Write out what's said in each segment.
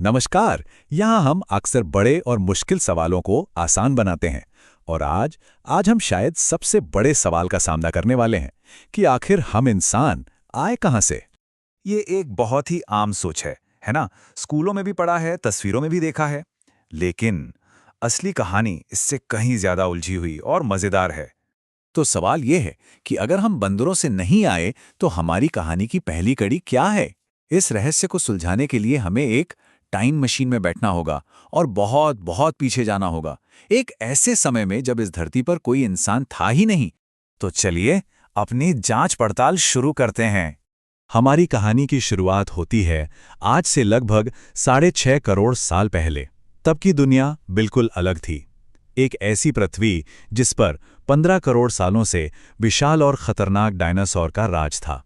नमस्कार। यहाँ हम अक्सर बड़े और मुश्किल सवालों को आसान बनाते हैं और आज आज हम शायद सबसे बड़े सवाल का सामना करने वाले हैं कि आखिर हम इंसान आए कहाँ से। ये एक बहुत ही आम सोच है ना? स्कूलों में भी पढ़ा है, तस्वीरों में भी देखा है। लेकिन असली कहानी इससे कहीं ज्यादा उलझी हुई और मजेदार है। तो सवाल ये है कि अगर हम बंदरों से नहीं आए तो हमारी कहानी की पहली कड़ी क्या है। इस रहस्य को सुलझाने के लिए हमें एक टाइम मशीन में बैठना होगा और बहुत बहुत पीछे जाना होगा, एक ऐसे समय में जब इस धरती पर कोई इंसान था ही नहीं। तो चलिए अपनी जांच पड़ताल शुरू करते हैं। हमारी कहानी की शुरुआत होती है आज से लगभग 6.5 करोड़ साल पहले। तब की दुनिया बिल्कुल अलग थी। एक ऐसी पृथ्वी जिस पर 15 करोड़ सालों से विशाल और खतरनाक डायनासोर का राज था।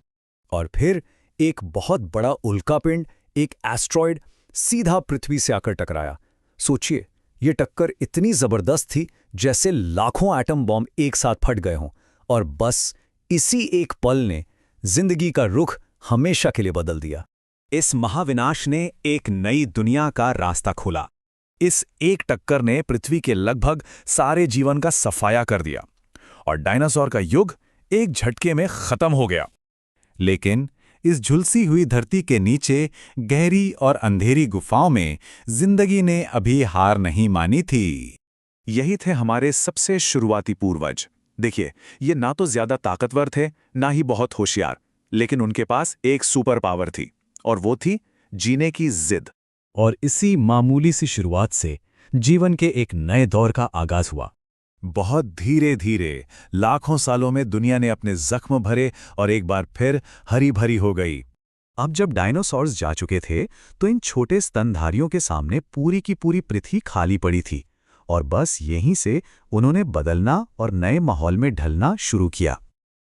और फिर एक बहुत बड़ा उल्कापिंड, एक एस्ट्रॉयड सीधा पृथ्वी से आकर टकराया। सोचिए, ये टक्कर इतनी जबरदस्त थी जैसे लाखों एटम बॉम्ब एक साथ फट गए हों, और बस इसी एक पल ने जिंदगी का रुख हमेशा के लिए बदल दिया। इस महाविनाश ने एक नई दुनिया का रास्ता खोला। इस एक टक्कर ने पृथ्वी के लगभग सारे जीवन का सफाया कर दिया और डायनासोर का युग एक झटके में खत्म हो गया। लेकिन इस झुलसी हुई धरती के नीचे गहरी और अंधेरी गुफाओं में जिंदगी ने अभी हार नहीं मानी थी। यही थे हमारे सबसे शुरुआती पूर्वज। देखिए, ये ना तो ज्यादा ताकतवर थे, ना ही बहुत होशियार, लेकिन उनके पास एक सुपर पावर थी, और वो थी जीने की जिद। और इसी मामूली सी शुरुआत से जीवन के एक नए दौर का आगाज हुआ। बहुत धीरे धीरे लाखों सालों में दुनिया ने अपने जख्म भरे और एक बार फिर हरी भरी हो गई। अब जब डायनासोर्स जा चुके थे तो इन छोटे स्तनधारियों के सामने पूरी की पूरी पृथ्वी खाली पड़ी थी, और बस यहीं से उन्होंने बदलना और नए माहौल में ढलना शुरू किया।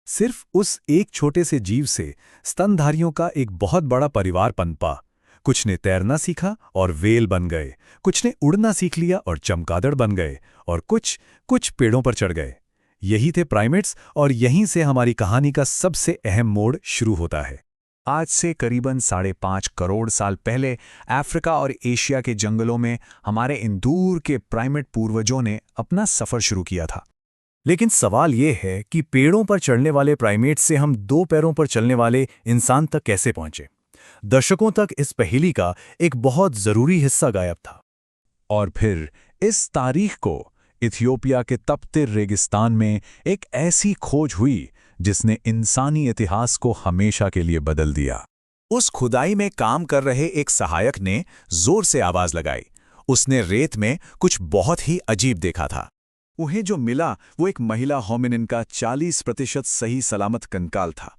सिर्फ उस एक छोटे से जीव से स्तनधारियों का एक बहुत बड़ा परिवार पनपा। कुछ ने तैरना सीखा और वेल बन गए, कुछ ने उड़ना सीख लिया और चमगादड़ बन गए, और कुछ पेड़ों पर चढ़ गए। यही थे प्राइमेट्स, और यहीं से हमारी कहानी का सबसे अहम मोड़ शुरू होता है। आज से करीबन 5.5 करोड़ साल पहले अफ्रीका और एशिया के जंगलों में हमारे इन दूर के प्राइमेट पूर्वजों ने अपना सफर शुरू किया था। लेकिन सवाल ये है कि पेड़ों पर चढ़ने वाले प्राइमेट से हम 2 पैरों पर चलने वाले इंसान तक कैसे पहुंचे? दर्शकों तक इस पहेली का एक बहुत जरूरी हिस्सा गायब था। और फिर इस तारीख को इथियोपिया के तपते रेगिस्तान में एक ऐसी खोज हुई जिसने इंसानी इतिहास को हमेशा के लिए बदल दिया। उस खुदाई में काम कर रहे एक सहायक ने जोर से आवाज लगाई। उसने रेत में कुछ बहुत ही अजीब देखा था। उन्हें जो मिला वो एक महिला होमिनिन का 40% सही सलामत कंकाल था।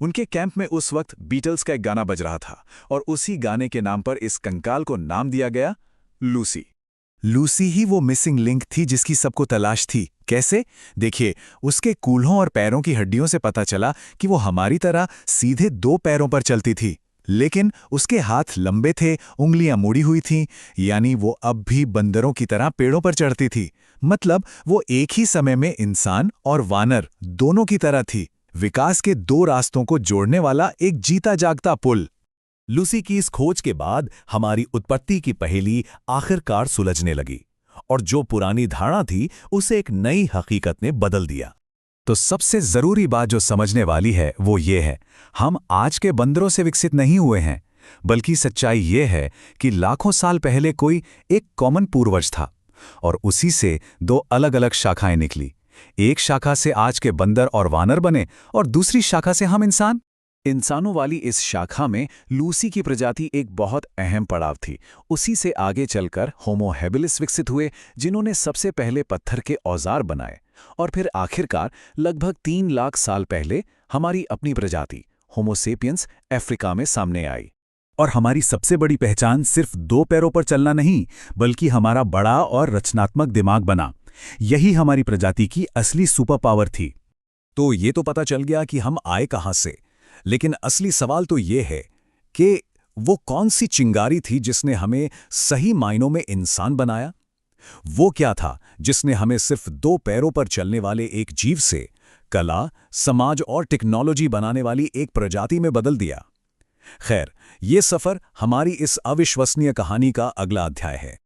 उनके कैंप में उस वक्त बीटल्स का एक गाना बज रहा था, और उसी गाने के नाम पर इस कंकाल को नाम दिया गया लूसी। लूसी ही वो मिसिंग लिंक थी जिसकी सबको तलाश थी। कैसे? देखिए, उसके कूल्हों और पैरों की हड्डियों से पता चला कि वो हमारी तरह सीधे 2 पैरों पर चलती थी, लेकिन उसके हाथ लंबे थे, उंगलियां मुड़ी हुई थीं, यानी वो अब भी बंदरों की तरह पेड़ों पर चढ़ती थी। मतलब वो एक ही समय में इंसान और वानर दोनों की तरह थी। विकास के 2 रास्तों को जोड़ने वाला एक जीता जागता पुल। लूसी की इस खोज के बाद हमारी उत्पत्ति की पहेली आखिरकार सुलझने लगी, और जो पुरानी धारणा थी उसे एक नई हकीकत ने बदल दिया। तो सबसे जरूरी बात जो समझने वाली है वो ये है, हम आज के बंदरों से विकसित नहीं हुए हैं, बल्कि सच्चाई ये है कि लाखों साल पहले कोई एक कॉमन पूर्वज था, और उसी से 2 अलग-अलग शाखाएं निकली। एक शाखा से आज के बंदर और वानर बने, और दूसरी शाखा से हम इंसान। इंसानों वाली इस शाखा में लूसी की प्रजाति एक बहुत अहम पड़ाव थी। उसी से आगे चलकर होमो हैबिलिस विकसित हुए, जिन्होंने सबसे पहले पत्थर के औजार बनाए, और फिर आखिरकार लगभग 3 लाख साल पहले हमारी अपनी प्रजाति होमो सेपियंस अफ्रीका में सामने आई। और हमारी सबसे बड़ी पहचान सिर्फ 2 पैरों पर चलना नहीं, बल्कि हमारा बड़ा और रचनात्मक दिमाग बना। यही हमारी प्रजाति की असली सुपर पावर थी। तो ये तो पता चल गया कि हम आए कहां से, लेकिन असली सवाल तो ये है कि वो कौन सी चिंगारी थी जिसने हमें सही मायनों में इंसान बनाया? वो क्या था जिसने हमें सिर्फ 2 पैरों पर चलने वाले एक जीव से कला, समाज और टेक्नोलॉजी बनाने वाली एक प्रजाति में बदल दिया? खैर, ये सफर हमारी इस अविश्वसनीय कहानी का अगला अध्याय है।